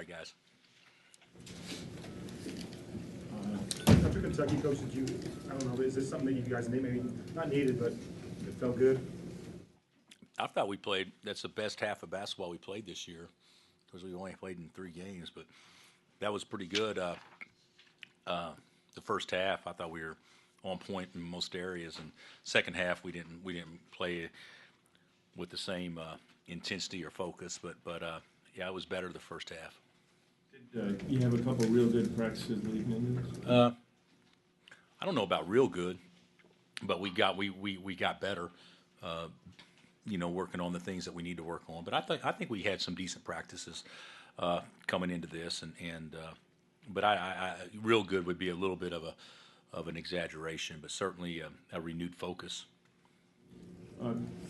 right, guys. After Kentucky, Coach, I don't know, is this something that you guys maybe not needed, but it felt good? I thought that's the best half of basketball we played this year because we only played in 3 games, but that was pretty good. The first half, I thought we were on point in most areas, and second half we didn't play with the same intensity or focus, but yeah, it was better the first half. You have a couple real good practices leading into this? I don't know about real good, but we got better. Working on the things that we need to work on. But I think we had some decent practices coming into this, but I real good would be a little bit of an exaggeration, but certainly a renewed focus.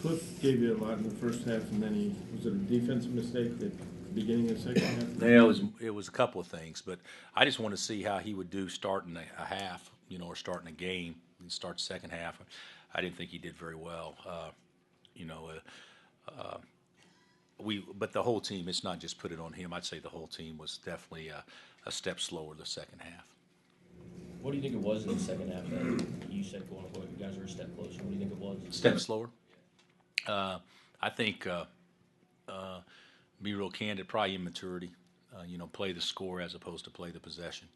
Cliff gave you a lot in the first half, and then was it a defensive mistake at the beginning of the second half? Yeah, it was a couple of things, but I just want to see how he would do starting a half, or starting a game and start the second half. I didn't think he did very well. But the whole team, it's not just put it on him. I'd say the whole team was definitely a step slower the second half. What do you think it was in the second half that you said going forward, you guys were a step closer? What do you think it was? Step slower? I think, be real candid, probably immaturity. Play the score as opposed to play the possession.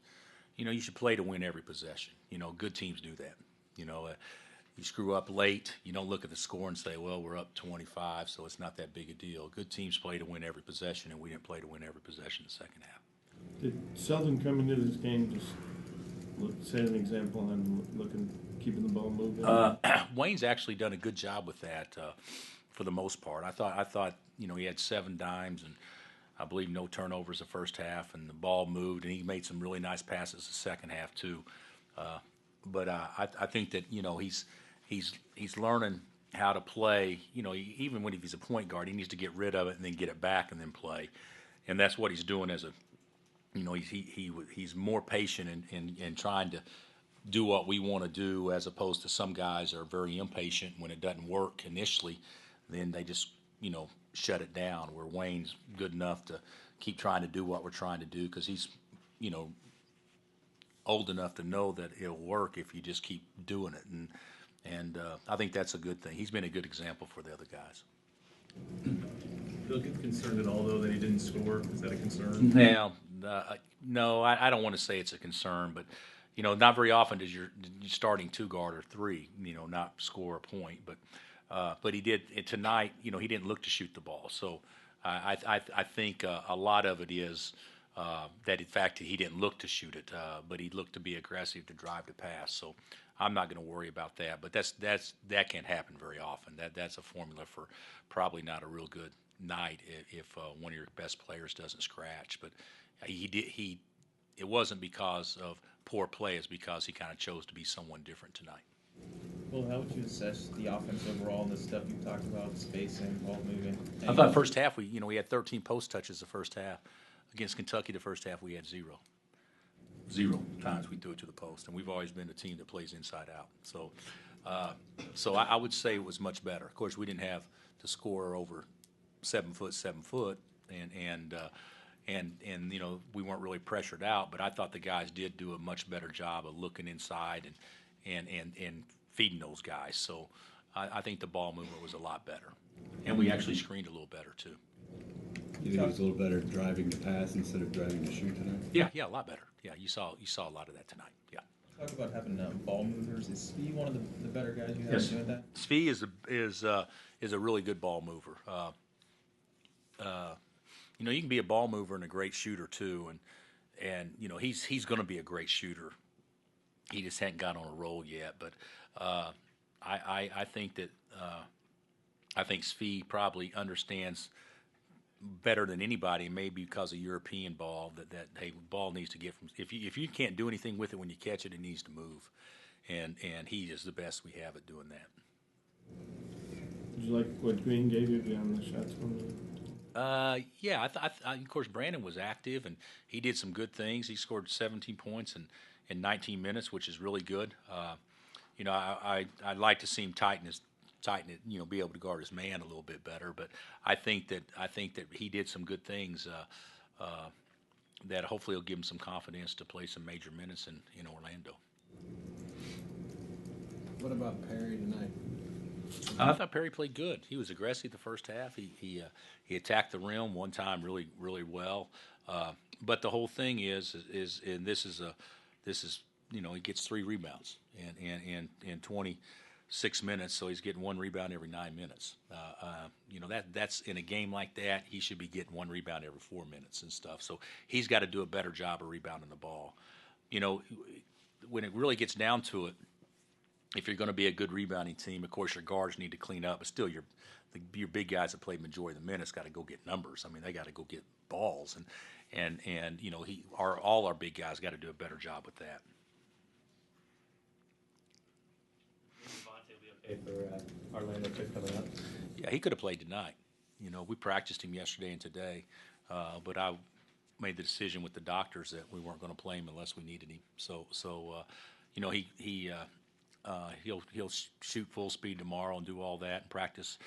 You should play to win every possession. Good teams do that. You screw up late, you don't look at the score and say, well, we're up 25, so it's not that big a deal. Good teams play to win every possession, and we didn't play to win every possession in the second half. Did Selden come into this game just set an example on keeping the ball moving? Wayne's actually done a good job with that for the most part. I thought he had 7 dimes and I believe no turnovers the first half, and the ball moved, and he made some really nice passes the second half too. But I think that he's learning how to play. Even when he's a point guard, he needs to get rid of it and then get it back and then play, and that's what he's doing as a. He's more patient in trying to do what we want to do, as opposed to some guys are very impatient when it doesn't work initially, then they just shut it down. Where Wayne's good enough to keep trying to do what we're trying to do because he's old enough to know that it'll work if you just keep doing it, and I think that's a good thing. He's been a good example for the other guys. Feel concerned at all, though, that he didn't score? Is that a concern? No, I don't want to say it's a concern, but not very often does your starting 2 guard or 3, not score a point. But he did tonight. He didn't look to shoot the ball, so I think a lot of it is. That in fact he didn't look to shoot it, but he looked to be aggressive to drive to pass. So I'm not going to worry about that. But that can't happen very often. That's a formula for probably not a real good night if one of your best players doesn't scratch. But it wasn't because of poor play. It's because he kind of chose to be someone different tonight. Well, how would you assess the offense overall and the stuff you talked about, spacing, ball moving? I thought first half we had 13 post touches the first half. Against Kentucky, the first half we had 0 times we threw it to the post, and we've always been a team that plays inside out. So I would say it was much better. Of course, we didn't have the score over 7 foot, and we weren't really pressured out. But I thought the guys did do a much better job of looking inside and feeding those guys. So I think the ball movement was a lot better, and we actually screened a little better too. You think it was a little better driving to pass instead of driving to shoot tonight? Yeah, a lot better. Yeah, you saw a lot of that tonight. Yeah. Talk about having ball movers. Is Spee one of the better guys you have doing that? Spee is a really good ball mover. You can be a ball mover and a great shooter too, and he's going to be a great shooter. He just hadn't got on a roll yet, but I think that I think Spee probably understands better than anybody, maybe because of European ball, that hey, ball needs to get from if you can't do anything with it when you catch it, it needs to move, and he is the best we have at doing that. Did you like what Green gave you beyond the shots from you? Yeah, of course Brandon was active and he did some good things. He scored 17 points in 19 minutes, which is really good. I'd like to see him tighten it, be able to guard his man a little bit better. But I think that he did some good things that hopefully will give him some confidence to play some major minutes in Orlando. What about Perry tonight? I thought Perry played good. He was aggressive the first half. He attacked the rim one time really well. But the whole thing is and this is he gets 3 rebounds in 26 minutes, so he's getting 1 rebound every 9 minutes. That's in a game like that, he should be getting 1 rebound every 4 minutes and stuff. So he's got to do a better job of rebounding the ball. When it really gets down to it, if you're going to be a good rebounding team, of course your guards need to clean up, but still your big guys that play majority of the minutes got to go get numbers. I mean, they got to go get balls, and all our big guys got to do a better job with that. Devontae will be okay for Orlando trip coming up. Yeah, he could have played tonight. We practiced him yesterday and today, but I made the decision with the doctors that we weren't going to play him unless we needed him. So he'll shoot full speed tomorrow and do all that and practice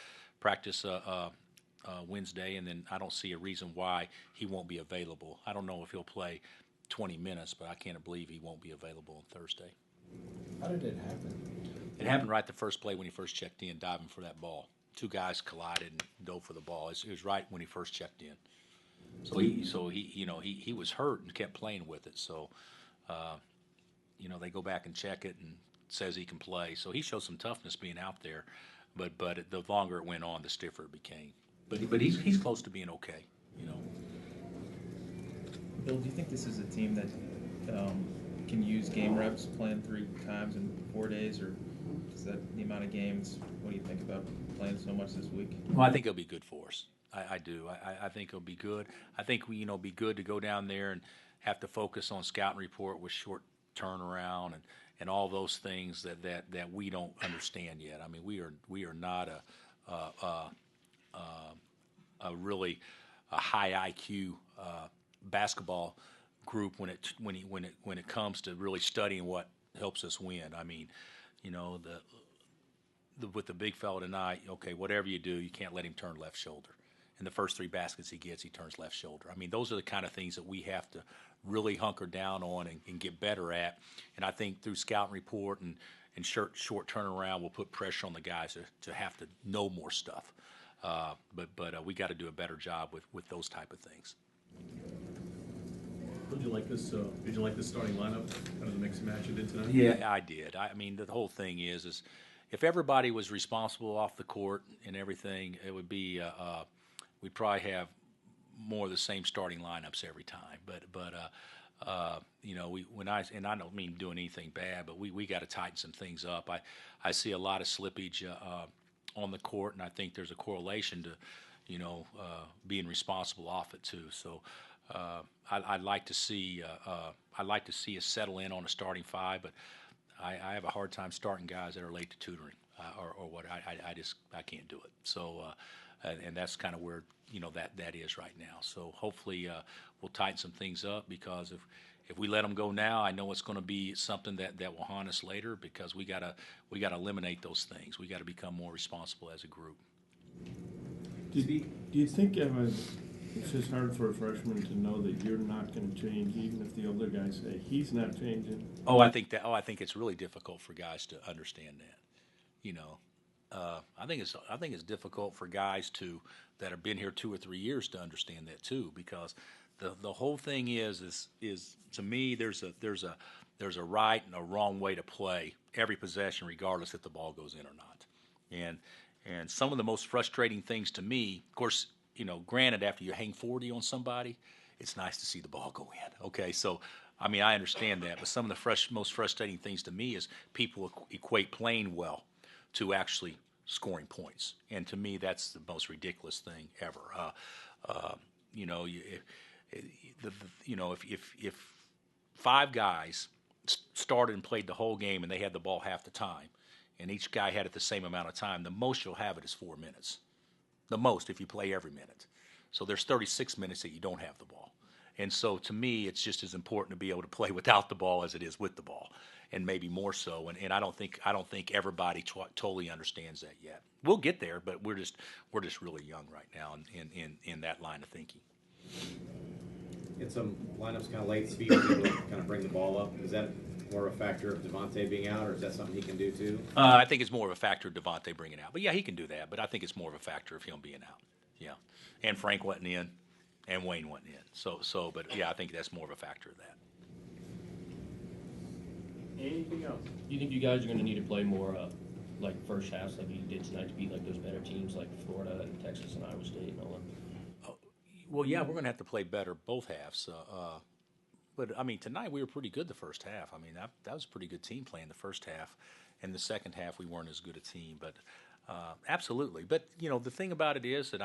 Wednesday, and then I don't see a reason why he won't be available. I don't know if he'll play 20 minutes, but I can't believe he won't be available on Thursday. How did it happen? It happened right the first play when he first checked in, diving for that ball. 2 guys collided and dove for the ball. It was right when he first checked in. So he was hurt and kept playing with it. So they go back and check it and says he can play. So he showed some toughness being out there, but the longer it went on, the stiffer it became. But he's close to being okay. Bill, do you think this is a team that can use game reps, playing 3 times in 4 days, or is that the amount of games? What do you think about playing so much this week? Well, I think it'll be good for us. I do. I think it'll be good. I think we be good to go down there and have to focus on scouting report with short turnaround and all those things that we don't understand yet. I mean, we are not a really a high IQ basketball group when it comes to really studying what helps us win. I mean, with the big fella tonight, okay, whatever you do, you can't let him turn left shoulder. In the first 3 baskets he gets, he turns left shoulder. I mean, those are the kind of things that we have to really hunker down on and get better at. And I think through scouting report and short turnaround, we'll put pressure on the guys to have to know more stuff. But we got to do a better job with those type of things. Did you like this? Did you like this starting lineup? Kind of the mix and match you did tonight? Yeah, I did. I mean, the whole thing is if everybody was responsible off the court and everything, it would be we'd probably have more of the same starting lineups every time. But I don't mean doing anything bad, but we got to tighten some things up. I see a lot of slippage on the court, and I think there's a correlation to being responsible off it too. So I'd like to see us settle in on a starting 5, but I have a hard time starting guys that are late to tutoring or what. I can't do it. So and that's kind of where that is right now. So hopefully we'll tighten some things up, because if we let them go now, I know it's going to be something that will haunt us later, because we gotta eliminate those things. We got to become more responsible as a group. Do you think it's just hard for a freshman to know that you're not going to change, even if the older guys say he's not changing? I think it's really difficult for guys to understand that. I think it's difficult for guys that have been here 2 or 3 years to understand that too, because the whole thing is to me there's a right and a wrong way to play every possession, regardless if the ball goes in or not. And some of the most frustrating things to me, of course, granted, after you hang 40 on somebody, it's nice to see the ball go in. Okay, so I mean, I understand that, but some of the most frustrating things to me is people equate playing well to actually scoring points, and to me, that's the most ridiculous thing ever. If 5 guys started and played the whole game and they had the ball half the time, and each guy had it the same amount of time, the most you'll have it is 4 minutes. The most if you play every minute. So there's 36 minutes that you don't have the ball. And so to me, it's just as important to be able to play without the ball as it is with the ball, and maybe more so. And I don't think everybody totally understands that yet. We'll get there, but we're just really young right now in that line of thinking. in some lineups kind of late, Speed was able to kind of bring the ball up. Is that more of a factor of Devontae being out, or is that something he can do too? I think it's more of a factor of Devontae bringing out. But, yeah, he can do that. But I think it's more of a factor of him being out. Yeah. And Frank wasn't in, and Wayne wasn't in. But, yeah, I think that's more of a factor of that. Anything else? Do you think you guys are going to need to play more, like first halves like you did tonight to beat like those better teams like Florida and Texas and Iowa State and all that? Well, yeah, we're going to have to play better both halves. But, I mean, tonight we were pretty good the first half. I mean, that was a pretty good team playing the first half. And the second half we weren't as good a team. But absolutely. But, you know, the thing about it is that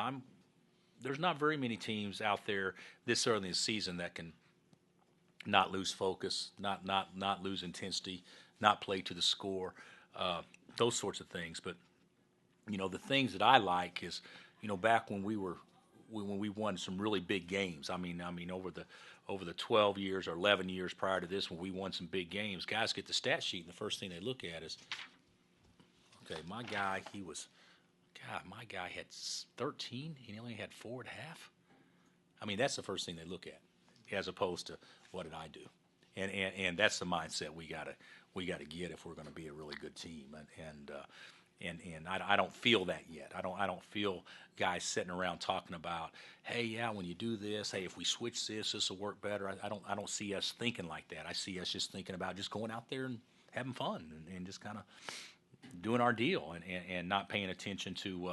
there's not very many teams out there this early in the season that can not lose focus, not lose intensity, not play to the score, those sorts of things. But, you know, the things that I like is, you know, back when we won some really big games. I mean, over the 12 years or 11 years prior to this, when we won some big games, guys get the stat sheet, and the first thing they look at is, okay, my guy had 13, he only had 4 at half. I mean, that's the first thing they look at, as opposed to what did I do, and that's the mindset we gotta get if we're going to be a really good team, and I don't feel that yet. I don't feel guys sitting around talking about, hey, yeah, when you do this, hey, if we switch this will work better. I don't see us thinking like that. I see us just thinking about just going out there and having fun and just kind of doing our deal and not paying attention to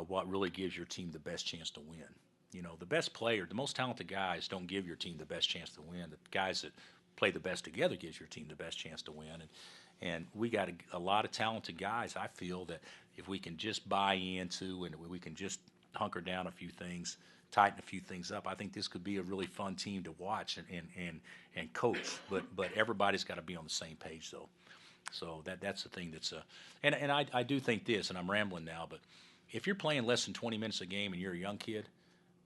what really gives your team the best chance to win. You know, the best player, the most talented guys don't give your team the best chance to win. The guys that play the best together gives your team the best chance to win. And we got a lot of talented guys. I feel that if we can just buy into and we can just hunker down a few things, tighten a few things up, I think this could be a really fun team to watch and coach. But everybody's got to be on the same page, though. So that's the thing that's and I do think this, and I'm rambling now, but if you're playing less than 20 minutes a game and you're a young kid,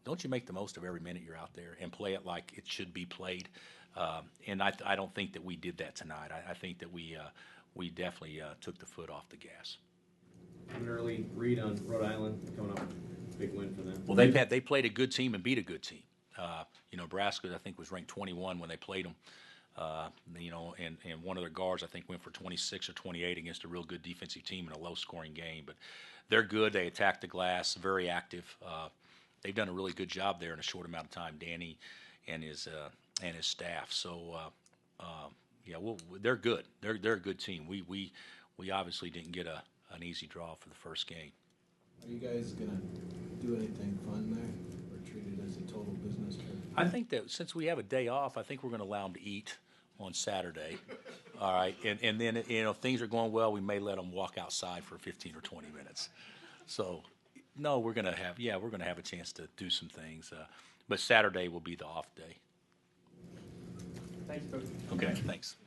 don't you make the most of every minute you're out there and play it like it should be played? And I don't think that we did that tonight. I think that we definitely took the foot off the gas. An early read on Rhode Island coming up, big win for them. Well, they played a good team and beat a good team. You know, Nebraska I think was ranked 21 when they played them. You know, and one of their guards I think went for 26 or 28 against a real good defensive team in a low-scoring game. But they're good. They attack the glass, very active. They've done a really good job there in a short amount of time, Danny and his staff. So yeah, they're good. They're a good team. We obviously didn't get an easy draw for the first game. Are you guys gonna do anything fun there, or treat it as a total business trip? I think that since we have a day off, I think we're going to allow them to eat on Saturday. All right, and then you know if things are going well, we may let them walk outside for 15 or 20 minutes. So. No, we're going to have a chance to do some things, but Saturday will be the off day. Thanks, Coach. Okay, thanks.